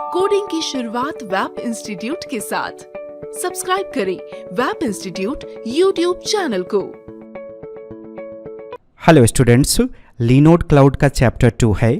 Coding की शुरुआत web institute के साथ। सब्सक्राइब करें वेब इंस्टीट्यूट यूट्यूब चैनल को। हेलो स्टूडेंट्स, लिनोड क्लाउड का चैप्टर 2 है।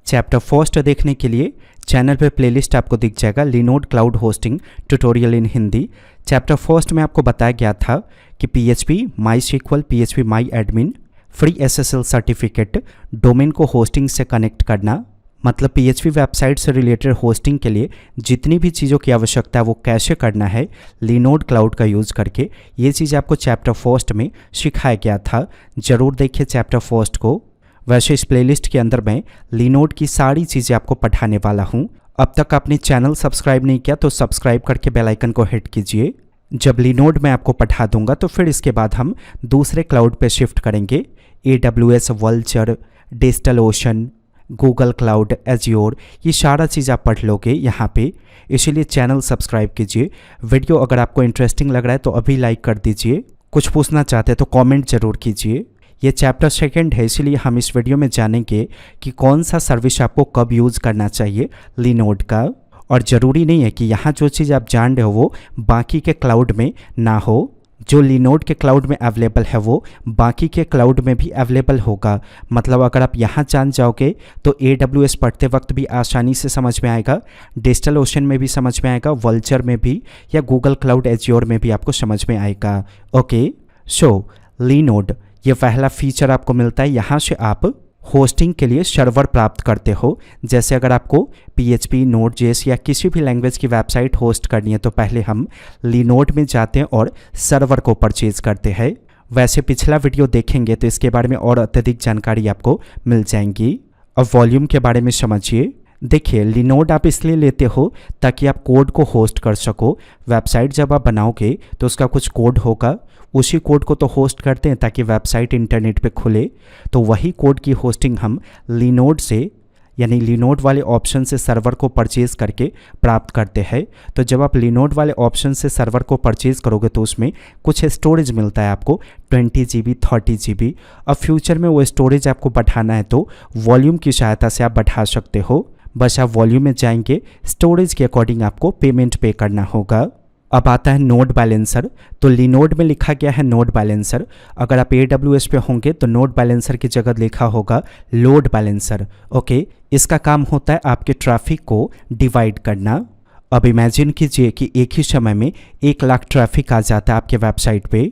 चैप्टर फर्स्ट देखने के लिए चैनल पे प्लेलिस्ट आपको दिख जाएगा, Linode cloud hosting tutorial in Hindi. Chapter first में आपको बताया गया था कि PHP, MySQL, PHP MyAdmin, free SSL certificate, domain को होस्टिंग से कनेक्ट करना, मतलब PHP वेबसाइट से रिलेटेड होस्टिंग के लिए जितनी भी चीज़ों की आवश्यकता है वो कैसे करना है लिनोड क्लाउड का यूज़ करके, ये चीज़ आपको चैप्टर फर्स्ट में सिखाया गया था। ज़रूर देखिए चैप्टर फर्स्ट को। वैसे इस प्लेलिस्ट के अंदर मैं लिनोड की सारी चीज़ें आपको पढ़ाने वाला हूँ। अब तक आपने चैनल सब्सक्राइब नहीं किया तो सब्सक्राइब करके बेल आइकन को हिट कीजिए। जब लिनोड मैं आपको पढ़ा दूंगा तो फिर इसके बाद हम दूसरे क्लाउड पे शिफ्ट करेंगे। AWS, Vultr, DigitalOcean, Google cloud, Azure, ये सारा चीज़ आप पढ़ लोगे यहाँ पे। इसीलिए चैनल सब्सक्राइब कीजिए। वीडियो अगर आपको इंटरेस्टिंग लग रहा है तो अभी लाइक कर दीजिए। कुछ पूछना चाहते हैं तो कमेंट जरूर कीजिए। ये चैप्टर सेकंड है, इसलिए हम इस वीडियो में जानेंगे कि कौन सा सर्विस आपको कब यूज़ करना चाहिए लिनोड का। और ज़रूरी नहीं है कि यहाँ जो चीज़ आप जान रहे हो वो बाकी के क्लाउड में ना हो। जो लिनोड के क्लाउड में अवेलेबल है वो बाकी के क्लाउड में भी अवेलेबल होगा। मतलब अगर आप यहाँ जान जाओगे तो AWS पढ़ते वक्त भी आसानी से समझ में आएगा, डिजिटलओशन में भी समझ में आएगा, वल्चर में भी, या गूगल क्लाउड एज्योर में भी आपको समझ में आएगा। ओके, सो लिनोड ये पहला फीचर आपको मिलता है। यहाँ से आप होस्टिंग के लिए सर्वर प्राप्त करते हो। जैसे अगर आपको PHP, Node.js या किसी भी लैंग्वेज की वेबसाइट होस्ट करनी है तो पहले हम लिनोड में जाते हैं और सर्वर को परचेज करते हैं। वैसे पिछला वीडियो देखेंगे तो इसके बारे में और अत्यधिक जानकारी आपको मिल जाएंगी। अब वॉल्यूम के बारे में समझिए। देखिए, लिनोड आप इसलिए लेते हो ताकि आप कोड को होस्ट कर सको। वेबसाइट जब आप बनाओगे तो उसका कुछ कोड होगा, उसी कोड को तो होस्ट करते हैं ताकि वेबसाइट इंटरनेट पे खुले। तो वही कोड की होस्टिंग हम लिनोड से, यानी लिनोड वाले ऑप्शन से सर्वर को परचेज़ करके प्राप्त करते हैं। तो जब आप लिनोड वाले ऑप्शन से सर्वर को परचेज़ करोगे तो उसमें कुछ स्टोरेज मिलता है आपको, 20 GB, 30 GB। अब फ्यूचर में वो स्टोरेज आपको बढ़ाना है तो वॉल्यूम की सहायता से आप बढ़ा सकते हो। बस आप वॉल्यूम में जाएंगे, स्टोरेज के अकॉर्डिंग आपको पेमेंट पे करना होगा। अब आता है नोड बैलेंसर। तो लिनोड में लिखा गया है नोड बैलेंसर। अगर आप AWS पे होंगे तो नोड बैलेंसर की जगह लिखा होगा लोड बैलेंसर। ओके, इसका काम होता है आपके ट्रैफिक को डिवाइड करना। अब इमेजिन कीजिए कि एक ही समय में 1 लाख ट्रैफिक आ जाता है आपके वेबसाइट पे।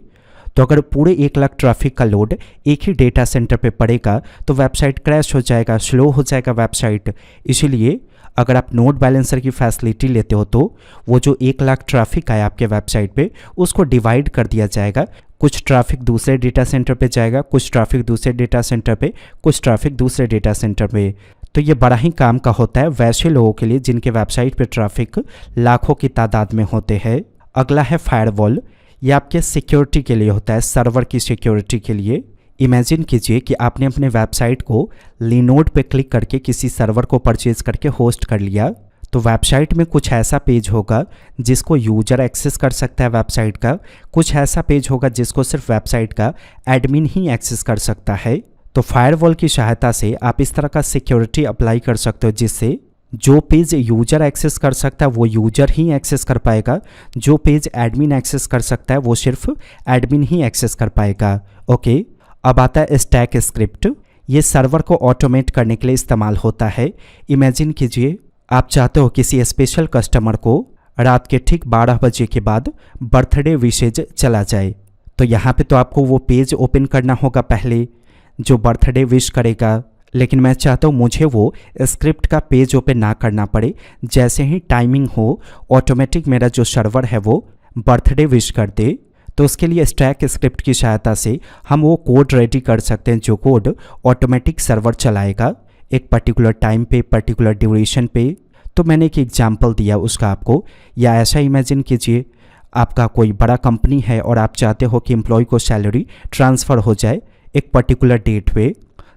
तो अगर पूरे 1 लाख ट्रैफिक का लोड एक ही डेटा सेंटर पे पड़ेगा तो वेबसाइट क्रैश हो जाएगा, स्लो हो जाएगा वेबसाइट। इसीलिए अगर आप नोड बैलेंसर की फैसिलिटी लेते हो तो वो जो 1 लाख ट्रैफिक आया आपके वेबसाइट पे उसको डिवाइड कर दिया जाएगा। कुछ ट्रैफिक दूसरे डेटा सेंटर पे जाएगा, कुछ ट्रैफिक दूसरे डेटा सेंटर पे, कुछ ट्रैफिक दूसरे डेटा सेंटर पे। तो ये बड़ा ही काम का होता है वैसे लोगों के लिए जिनके वेबसाइट पे ट्रैफिक लाखों की तादाद में होते हैं। अगला है फायरवॉल। ये आपके सिक्योरिटी के लिए होता है, सर्वर की सिक्योरिटी के लिए। इमेजिन कीजिए कि आपने अपने वेबसाइट को लिनोड पे क्लिक करके किसी सर्वर को परचेज करके होस्ट कर लिया। तो वेबसाइट में कुछ ऐसा पेज होगा जिसको यूजर एक्सेस कर सकता है वेबसाइट का, कुछ ऐसा पेज होगा जिसको सिर्फ वेबसाइट का एडमिन ही एक्सेस कर सकता है। तो फायरवॉल की सहायता से आप इस तरह का सिक्योरिटी अप्लाई कर सकते हो जिससे जो पेज यूजर एक्सेस कर सकता है वो यूजर ही एक्सेस कर पाएगा, जो पेज एडमिन एक्सेस कर सकता है वो सिर्फ एडमिन ही एक्सेस कर पाएगा। ओके, अब आता है स्टैक स्क्रिप्ट। ये सर्वर को ऑटोमेट करने के लिए इस्तेमाल होता है। इमेजिन कीजिए आप चाहते हो किसी स्पेशल कस्टमर को रात के ठीक 12 बजे के बाद बर्थडे विशेज चला जाए। तो यहाँ पे तो आपको वो पेज ओपन करना होगा पहले जो बर्थडे विश करेगा, लेकिन मैं चाहता हूँ मुझे वो स्क्रिप्ट का पेज ओपन ना करना पड़े। जैसे ही टाइमिंग हो ऑटोमेटिक मेरा जो सर्वर है वो बर्थडे विश कर दे। तो उसके लिए स्टैक स्क्रिप्ट की सहायता से हम वो कोड रेडी कर सकते हैं जो कोड ऑटोमेटिक सर्वर चलाएगा एक पर्टिकुलर टाइम पे, पर्टिकुलर ड्यूरेशन पे। तो मैंने एक एग्जांपल दिया उसका आपको। या ऐसा इमेजिन कीजिए आपका कोई बड़ा कंपनी है और आप चाहते हो कि एम्प्लॉय को सैलरी ट्रांसफ़र हो जाए एक पर्टिकुलर डेट पे।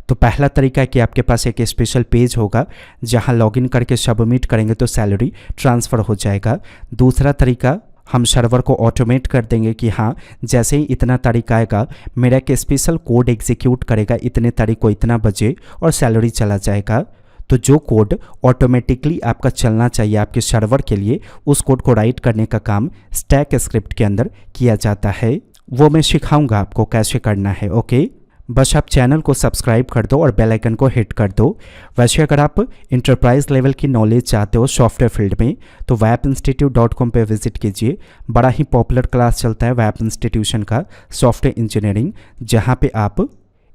तो पहला तरीका है कि आपके पास एक स्पेशल पेज होगा जहां लॉगिन करके सबमिट करेंगे तो सैलरी ट्रांसफ़र हो जाएगा। दूसरा तरीका, हम सर्वर को ऑटोमेट कर देंगे कि हाँ जैसे ही इतना तारीख आएगा मेरा एक स्पेशल कोड एग्जीक्यूट करेगा इतने तारीख को इतना बजे और सैलरी चला जाएगा। तो जो कोड ऑटोमेटिकली आपका चलना चाहिए आपके सर्वर के लिए, उस कोड को राइट करने का काम स्टैक स्क्रिप्ट के अंदर किया जाता है। वो मैं सिखाऊंगा आपको कैसे करना है। ओके, बस आप चैनल को सब्सक्राइब कर दो और बेल आइकन को हिट कर दो। वैसे अगर आप इंटरप्राइज लेवल की नॉलेज चाहते हो सॉफ्टवेयर फील्ड में तो wapinstitute.com पे विजिट कीजिए। बड़ा ही पॉपुलर क्लास चलता है वैप इंस्टीट्यूशन का सॉफ्टवेयर इंजीनियरिंग, जहाँ पे आप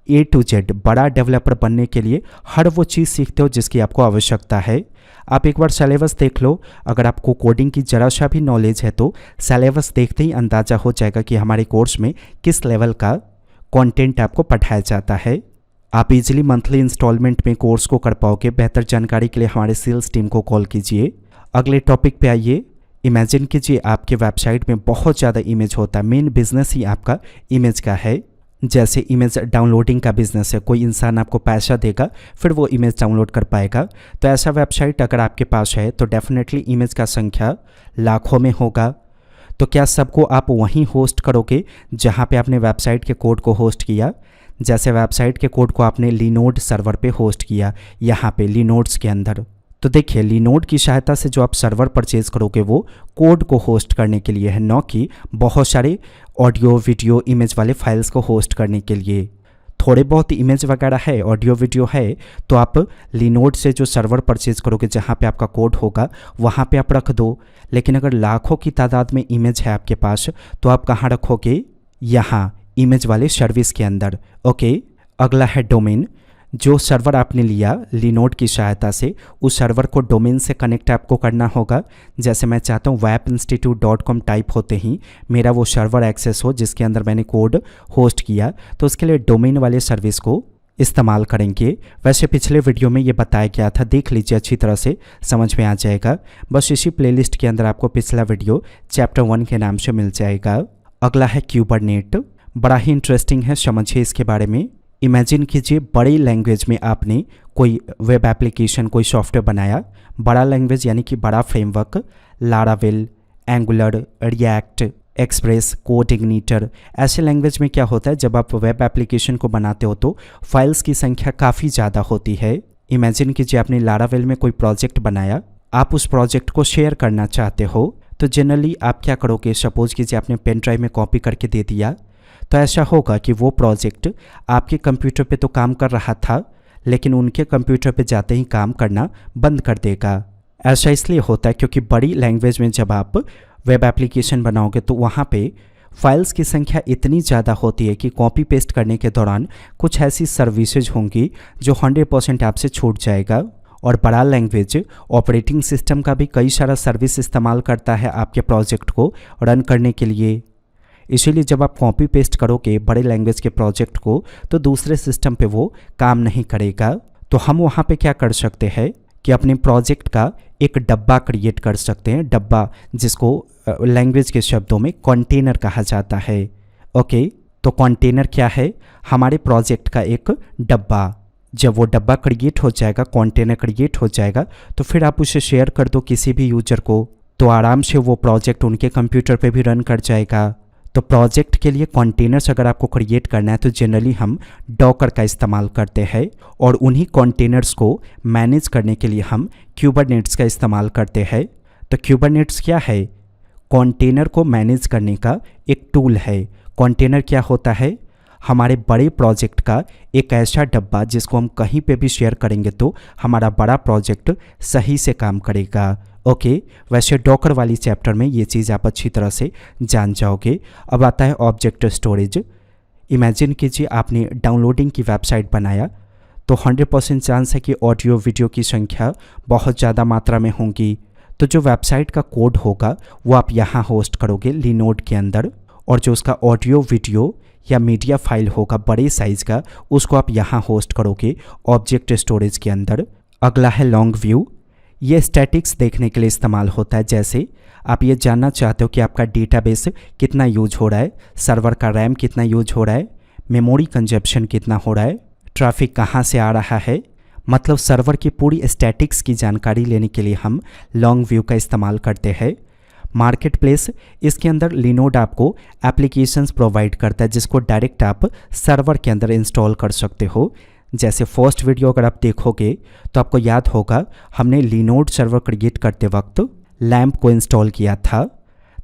A to Z बड़ा डेवलपर बनने के लिए हर वो चीज़ सीखते हो जिसकी आपको आवश्यकता है। आप एक बार सिलेबस देख लो, अगर आपको कोडिंग की जरा सा भी नॉलेज है तो सिलेबस देखते ही अंदाज़ा हो जाएगा कि हमारे कोर्स में किस लेवल का कंटेंट आपको पढ़ाया जाता है। आप इजीली मंथली इंस्टॉलमेंट में कोर्स को कर पाओगे। बेहतर जानकारी के लिए हमारे सेल्स टीम को कॉल कीजिए। अगले टॉपिक पे आइए। इमेजिन कीजिए आपके वेबसाइट में बहुत ज़्यादा इमेज होता है, मेन बिजनेस ही आपका इमेज का है। जैसे इमेज डाउनलोडिंग का बिजनेस है, कोई इंसान आपको पैसा देगा फिर वो इमेज डाउनलोड कर पाएगा। तो ऐसा वेबसाइट अगर आपके पास है तो डेफिनेटली इमेज का संख्या लाखों में होगा। तो क्या सबको आप वहीं होस्ट करोगे जहां पे आपने वेबसाइट के कोड को होस्ट किया? जैसे वेबसाइट के कोड को आपने लिनोड सर्वर पे होस्ट किया, यहाँ पे लिनोड्स के अंदर। तो देखिए, लिनोड की सहायता से जो आप सर्वर परचेज करोगे वो कोड को होस्ट करने के लिए है, न कि बहुत सारे ऑडियो वीडियो इमेज वाले फाइल्स को होस्ट करने के लिए। थोड़े बहुत इमेज वगैरह है, ऑडियो वीडियो है, तो आप लिनोड से जो सर्वर परचेज करोगे जहाँ पे आपका कोड होगा वहाँ पे आप रख दो। लेकिन अगर लाखों की तादाद में इमेज है आपके पास तो आप कहाँ रखोगे? यहाँ इमेज वाले सर्विस के अंदर। ओके, अगला है डोमेन। जो सर्वर आपने लिया लिनोड की सहायता से, उस सर्वर को डोमेन से कनेक्ट आपको करना होगा। जैसे मैं चाहता हूँ wapinstitute.com टाइप होते ही मेरा वो सर्वर एक्सेस हो जिसके अंदर मैंने कोड होस्ट किया, तो उसके लिए डोमेन वाले सर्विस को इस्तेमाल करेंगे। वैसे पिछले वीडियो में ये बताया गया था, देख लीजिए, अच्छी तरह से समझ में आ जाएगा। बस इसी प्लेलिस्ट के अंदर आपको पिछला वीडियो चैप्टर 1 के नाम से मिल जाएगा। अगला है क्यूबरनेट। बड़ा ही इंटरेस्टिंग है, समझिए इसके बारे में। इमेजिन कीजिए बड़ी लैंग्वेज में आपने कोई वेब एप्लीकेशन, कोई सॉफ्टवेयर बनाया। बड़ा लैंग्वेज यानी कि बड़ा framework, Laravel, Angular, React, Express, CodeIgniter. ऐसे लैंग्वेज में क्या होता है, जब आप वेब एप्लीकेशन को बनाते हो तो फाइल्स की संख्या काफ़ी ज़्यादा होती है। इमेजिन कीजिए आपने लारावेल में कोई प्रोजेक्ट बनाया, आप उस प्रोजेक्ट को शेयर करना चाहते हो, तो जनरली आप क्या करोगे? सपोज कीजिए आपने पेन ड्राइव में कॉपी करके दे दिया, तो ऐसा होगा कि वो प्रोजेक्ट आपके कंप्यूटर पे तो काम कर रहा था लेकिन उनके कंप्यूटर पे जाते ही काम करना बंद कर देगा। ऐसा इसलिए होता है क्योंकि बड़ी लैंग्वेज में जब आप वेब एप्लीकेशन बनाओगे तो वहाँ पे फाइल्स की संख्या इतनी ज़्यादा होती है कि कॉपी पेस्ट करने के दौरान कुछ ऐसी सर्विसेज होंगी जो 100% आपसे छूट जाएगा। और बड़ा लैंग्वेज ऑपरेटिंग सिस्टम का भी कई सारा सर्विस इस्तेमाल करता है आपके प्रोजेक्ट को रन करने के लिए। इसीलिए जब आप कॉपी पेस्ट करोगे बड़े लैंग्वेज के प्रोजेक्ट को तो दूसरे सिस्टम पे वो काम नहीं करेगा। तो हम वहाँ पे क्या कर सकते हैं कि अपने प्रोजेक्ट का एक डब्बा क्रिएट कर सकते हैं। डब्बा, जिसको लैंग्वेज के शब्दों में कंटेनर कहा जाता है। ओके, तो कंटेनर क्या है? हमारे प्रोजेक्ट का एक डब्बा। जब वो डब्बा क्रिएट हो जाएगा, कंटेनर क्रिएट हो जाएगा, तो फिर आप उसे शेयर कर दो किसी भी यूजर को, तो आराम से वो प्रोजेक्ट उनके कंप्यूटर पे भी रन कर जाएगा। तो प्रोजेक्ट के लिए कंटेनर्स अगर आपको क्रिएट करना है तो जनरली हम डॉकर का इस्तेमाल करते हैं, और उन्हीं कंटेनर्स को मैनेज करने के लिए हम क्यूबरनेट्स का इस्तेमाल करते हैं। तो क्यूबरनेट्स क्या है? कंटेनर को मैनेज करने का एक टूल है। कंटेनर क्या होता है? हमारे बड़े प्रोजेक्ट का एक ऐसा डब्बा जिसको हम कहीं पे भी शेयर करेंगे तो हमारा बड़ा प्रोजेक्ट सही से काम करेगा। ओके, वैसे डॉकर वाली चैप्टर में ये चीज़ आप अच्छी तरह से जान जाओगे। अब आता है ऑब्जेक्ट स्टोरेज। इमेजिन कीजिए आपने डाउनलोडिंग की वेबसाइट बनाया, तो 100% चांस है कि ऑडियो वीडियो की संख्या बहुत ज़्यादा मात्रा में होंगी। तो जो वेबसाइट का कोड होगा वो आप यहाँ होस्ट करोगे लिनोड के अंदर, और जो उसका ऑडियो वीडियो या मीडिया फाइल होगा बड़े साइज़ का, उसको आप यहाँ होस्ट करोगे ऑब्जेक्ट स्टोरेज के अंदर। अगला है लॉन्ग व्यू। ये स्टैटिक्स देखने के लिए इस्तेमाल होता है। जैसे आप ये जानना चाहते हो कि आपका डेटाबेस कितना यूज हो रहा है, सर्वर का रैम कितना यूज हो रहा है, मेमोरी कंजप्शन कितना हो रहा है, ट्रैफिक कहाँ से आ रहा है, मतलब सर्वर की पूरी स्टैटिक्स की जानकारी लेने के लिए हम लॉन्ग व्यू का इस्तेमाल करते हैं। मार्केट प्लेस, इसके अंदर लिनोड आपको एप्लीकेशंस प्रोवाइड करता है जिसको डायरेक्ट आप सर्वर के अंदर इंस्टॉल कर सकते हो। जैसे फर्स्ट वीडियो अगर आप देखोगे तो आपको याद होगा हमने लिनोड सर्वर क्रिएट करते वक्त लैम्प को इंस्टॉल किया था।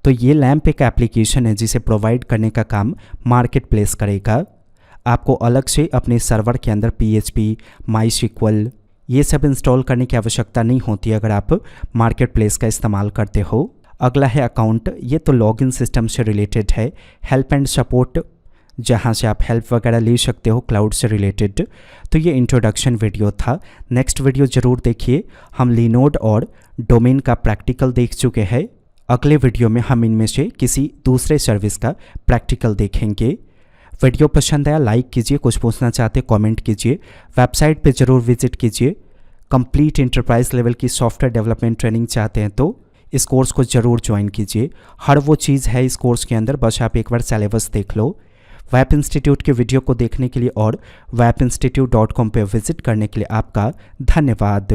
तो ये लैम्प एक एप्लीकेशन है जिसे प्रोवाइड करने का काम मार्केट प्लेस करेगा। आपको अलग से अपने सर्वर के अंदर PHP, MySQL ये सब इंस्टॉल करने की आवश्यकता नहीं होती अगर आप मार्केट प्लेस का इस्तेमाल करते हो। अगला है अकाउंट। ये तो लॉगिन सिस्टम से रिलेटेड है। हेल्प एंड सपोर्ट, जहाँ से आप हेल्प वगैरह ले सकते हो क्लाउड से रिलेटेड। तो ये इंट्रोडक्शन वीडियो था। नेक्स्ट वीडियो ज़रूर देखिए। हम लिनोड और डोमेन का प्रैक्टिकल देख चुके हैं। अगले वीडियो में हम इनमें से किसी दूसरे सर्विस का प्रैक्टिकल देखेंगे। वीडियो पसंद आया लाइक कीजिए, कुछ पूछना चाहते कमेंट कीजिए, वेबसाइट पे ज़रूर विजिट कीजिए। कंप्लीट एंटरप्राइज लेवल की सॉफ्टवेयर डेवलपमेंट ट्रेनिंग चाहते हैं तो इस कोर्स को ज़रूर ज्वाइन कीजिए। हर वो चीज़ है इस कोर्स के अंदर, बस आप एक बार सिलेबस देख लो। वेब इंस्टीट्यूट के वीडियो को देखने के लिए और webinstitute.com पे विजिट करने के लिए आपका धन्यवाद।